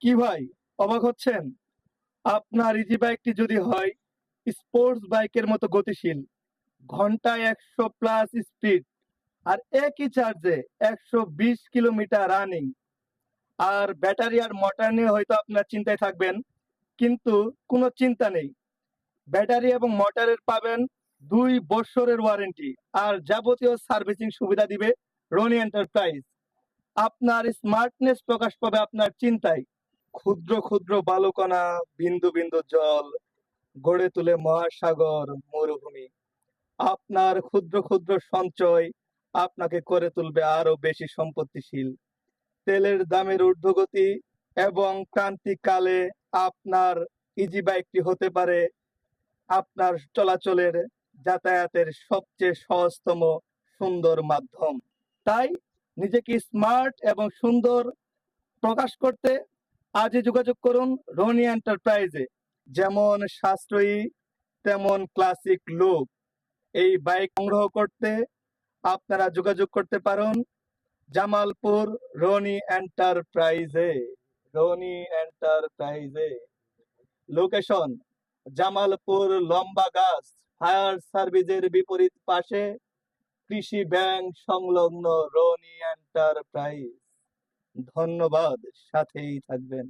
কি ভাই, অবাক হচ্ছেন? আপনার ইজি বাইকটি যদি হয় স্পোর্টস বাইকের মতো গতিশীল, ঘন্টায় 100+ স্পিড, আর একই চার্জে 120 কিলোমিটার রানিং, আর ব্যাটারি আর মোটর নিয়ে হয়তো আপনার চিন্তায় থাকবেন, কিন্তু কোনো চিন্তা নেই। ব্যাটারি এবং মোটরের পাবেন 2 বছরের ওয়ারেন্টি, আর যাবতীয় সার্ভিসিং সুবিধা দিবে রনি এন্টারপ্রাইজ। আপনার স্মার্টনেস প্রকাশ পাবে আপনার চিন্তায়। ক্ষুদ্র ক্ষুদ্র বালুকণা, বিন্দু বিন্দু জল গড়ে তুলে মহাসাগর, মরুভূমি। আপনার ক্ষুদ্র ক্ষুদ্র সঞ্চয় আপনাকে করে তুলবে আরো বেশি সম্পত্তিশীল। তেলের দামের ঊর্ধ্বগতি এবং ক্রান্তিকালে আপনার ইজি বাইকটি হতে পারে আপনার চলাচলের, যাতায়াতের সবচেয়ে সহজতম সুন্দর মাধ্যম। তাই নিজেকে স্মার্ট এবং সুন্দর প্রকাশ করতে আজই যোগাযোগ করুন রনি এন্টারপ্রাইজে। যেমন সাশ্রয়ী তেমন ক্লাসিক লুক। এই বাইক সংগ্রহ করতে আপনারা যোগাযোগ করতে পারেন জামালপুর রনি এন্টারপ্রাইজে। রনি এন্টারপ্রাইজে লোকেশন জামালপুর লম্বা গাছ ফায়ার সার্ভিসের বিপরীত পাশে, কৃষি ব্যাংক সংলগ্ন রনি এন্টারপ্রাইজ। ধন্যবাদ, সাথেই থাকবেন।